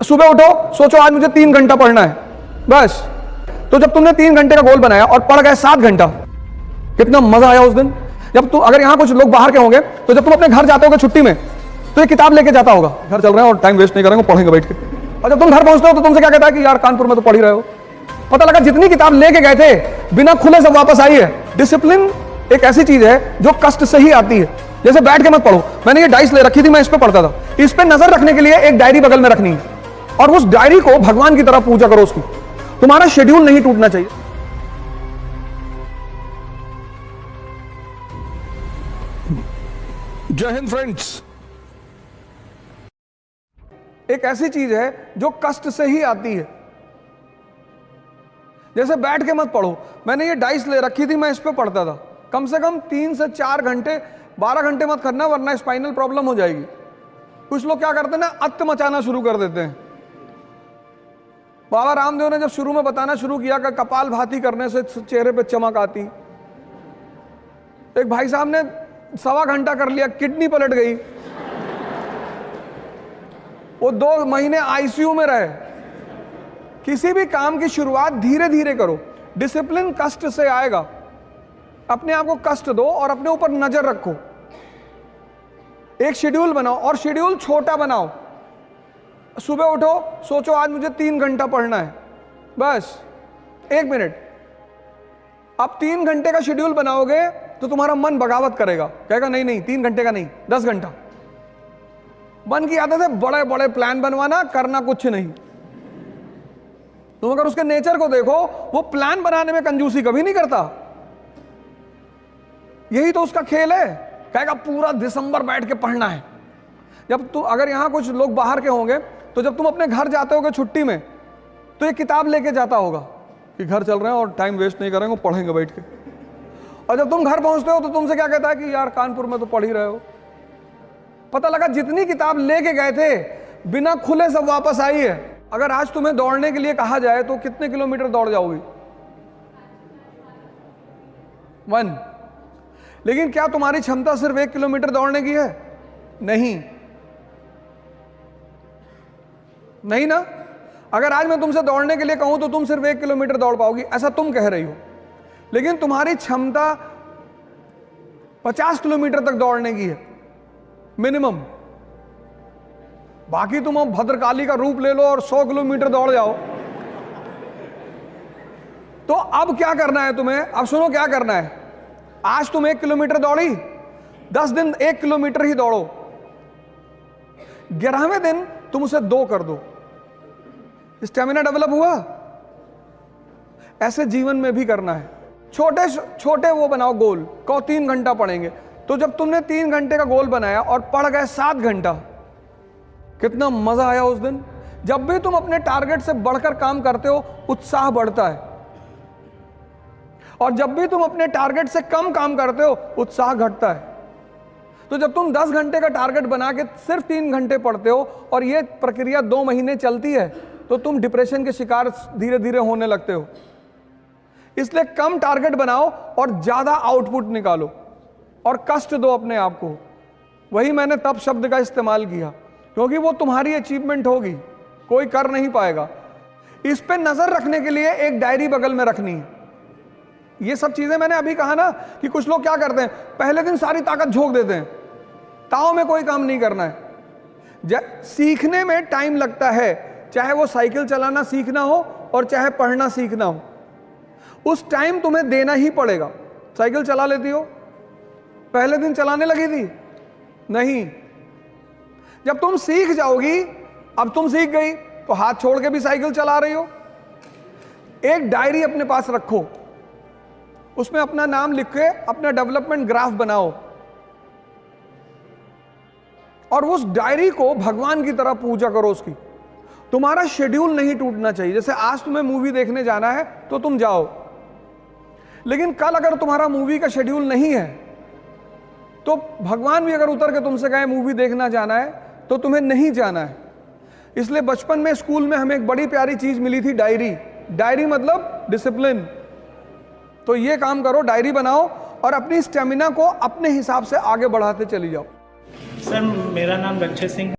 सुबह उठो, सोचो आज मुझे 3 घंटा पढ़ना है बस। तो जब तुमने 3 घंटे का गोल बनाया और पढ़ गए 7 घंटा, कितना मजा आया उस दिन। जब तुम, अगर यहां कुछ लोग बाहर के होंगे तो जब तुम अपने घर जाते होगे छुट्टी में तो ये किताब लेके जाता होगा, घर चल रहे हैं और टाइम वेस्ट नहीं करेंगे, पढ़ेंगे बैठ के। और जब तुम घर पहुंचते हो तो तुमसे क्या कहता है कि यार कानपुर में तो पढ़ ही रहे हो। पता लगा जितनी किताब लेके गए थे बिना खुले सब वापस आई है। डिसिप्लिन एक ऐसी चीज है जो कष्ट से ही आती है। जैसे बैठ के मत पढ़ो, मैंने ये डाइस ले रखी थी, मैं इस पे पढ़ता था। इस पे नजर रखने के लिए एक डायरी बगल में रखनी है और उस डायरी को भगवान की तरह पूजा करो उसकी। तुम्हारा शेड्यूल नहीं टूटना चाहिए। जय हिंद फ्रेंड्स। एक ऐसी चीज है जो कष्ट से ही आती है। जैसे बैठ के मत पढ़ो, मैंने ये डाइस ले रखी थी, मैं इस पे पढ़ता था। कम से कम 3 से 4 घंटे, 12 घंटे मत करना वरना स्पाइनल प्रॉब्लम हो जाएगी। कुछ लोग क्या करते हैं ना, अत्त मचाना शुरू कर देते हैं। बाबा रामदेव ने जब शुरू में बताना शुरू किया कि कपालभाति करने से चेहरे पे चमक आती, एक भाई साहब ने 1.25 घंटा कर लिया, किडनी पलट गई, वो 2 महीने आईसीयू में रहे। किसी भी काम की शुरुआत धीरे धीरे करो। डिसिप्लिन कष्ट से आएगा। अपने आप को कष्ट दो और अपने ऊपर नजर रखो। एक शेड्यूल बनाओ और शेड्यूल छोटा बनाओ। सुबह उठो, सोचो आज मुझे 3 घंटा पढ़ना है बस। 1 मिनट। अब 3 घंटे का शेड्यूल बनाओगे तो तुम्हारा मन बगावत करेगा, कहेगा नहीं नहीं 3 घंटे का नहीं 10 घंटा। मन की आदत है बड़े बड़े प्लान बनवाना, करना कुछ नहीं। तुम अगर उसके नेचर को देखो, वो प्लान बनाने में कंजूसी कभी नहीं करता। यही तो उसका खेल है। कहेगा पूरा दिसंबर बैठ के पढ़ना है। जब तुम, अगर यहां कुछ लोग बाहर के होंगे तो जब तुम अपने घर जाते होगे छुट्टी में तो ये किताब लेके जाता होगा कि घर चल रहे हैं और टाइम वेस्ट नहीं करेंगे, पढ़ेंगे बैठ के। और जब तुम घर पहुंचते हो तो तुमसे क्या कहता है कि यार कानपुर में तो पढ़ ही रहे हो। पता लगा जितनी किताब लेके गए थे बिना खुले सब वापस आई है। अगर आज तुम्हें दौड़ने के लिए कहा जाए तो कितने किलोमीटर दौड़ जाओगी? 1। लेकिन क्या तुम्हारी क्षमता सिर्फ 1 किलोमीटर दौड़ने की है? नहीं, नहीं ना। अगर आज मैं तुमसे दौड़ने के लिए कहूं तो तुम सिर्फ 1 किलोमीटर दौड़ पाओगी, ऐसा तुम कह रही हो। लेकिन तुम्हारी क्षमता 50 किलोमीटर तक दौड़ने की है मिनिमम। बाकी तुम अब भद्रकाली का रूप ले लो और 100 किलोमीटर दौड़ जाओ। तो अब क्या करना है तुम्हें? अब सुनो क्या करना है। आज तुम 1 किलोमीटर दौड़ी, 10 दिन 1 किलोमीटर ही दौड़ो। 11वें दिन तुम उसे 2 कर दो। स्टेमिना डेवलप हुआ। ऐसे जीवन में भी करना है। छोटे छोटे वो बनाओ गोल। कहो 3 घंटा पढ़ेंगे। तो जब तुमने 3 घंटे का गोल बनाया और पढ़ गए 7 घंटा, कितना मजा आया उस दिन। जब भी तुम अपने टारगेट से बढ़कर काम करते हो, उत्साह बढ़ता है। और जब भी तुम अपने टारगेट से कम काम करते हो, उत्साह घटता है। तो जब तुम 10 घंटे का टारगेट बना के सिर्फ 3 घंटे पढ़ते हो और ये प्रक्रिया 2 महीने चलती है, तो तुम डिप्रेशन के शिकार धीरे धीरे होने लगते हो। इसलिए कम टारगेट बनाओ और ज्यादा आउटपुट निकालो और कष्ट दो अपने आप को। वही मैंने तप शब्द का इस्तेमाल किया, क्योंकि वो तुम्हारी अचीवमेंट होगी, कोई कर नहीं पाएगा। इस पे नजर रखने के लिए एक डायरी बगल में रखनी है। ये सब चीजें मैंने अभी कहा ना कि कुछ लोग क्या करते हैं, पहले दिन सारी ताकत झोंक देते हैं, ताव में कोई काम नहीं करना है। सीखने में टाइम लगता है, चाहे वो साइकिल चलाना सीखना हो और चाहे पढ़ना सीखना हो। उस टाइम तुम्हें देना ही पड़ेगा। साइकिल चला लेती हो? पहले दिन चलाने लगी थी? नहीं। जब तुम सीख जाओगी, अब तुम सीख गई तो हाथ छोड़ के भी साइकिल चला रही हो। एक डायरी अपने पास रखो, उसमें अपना नाम लिख के अपना डेवलपमेंट ग्राफ बनाओ और उस डायरी को भगवान की तरह पूजा करो उसकी। तुम्हारा शेड्यूल नहीं टूटना चाहिए। जैसे आज तुम्हें मूवी देखने जाना है तो तुम जाओ, लेकिन कल अगर तुम्हारा मूवी का शेड्यूल नहीं है तो भगवान भी अगर उतर के तुमसे कहे मूवी देखना जाना है तो तुम्हें नहीं जाना है। इसलिए बचपन में स्कूल में हमें एक बड़ी प्यारी चीज मिली थी, डायरी। डायरी मतलब डिसिप्लिन। तो ये काम करो, डायरी बनाओ और अपनी स्टेमिना को अपने हिसाब से आगे बढ़ाते चली जाओ। सर, मेरा नाम लक्ष्य सिंह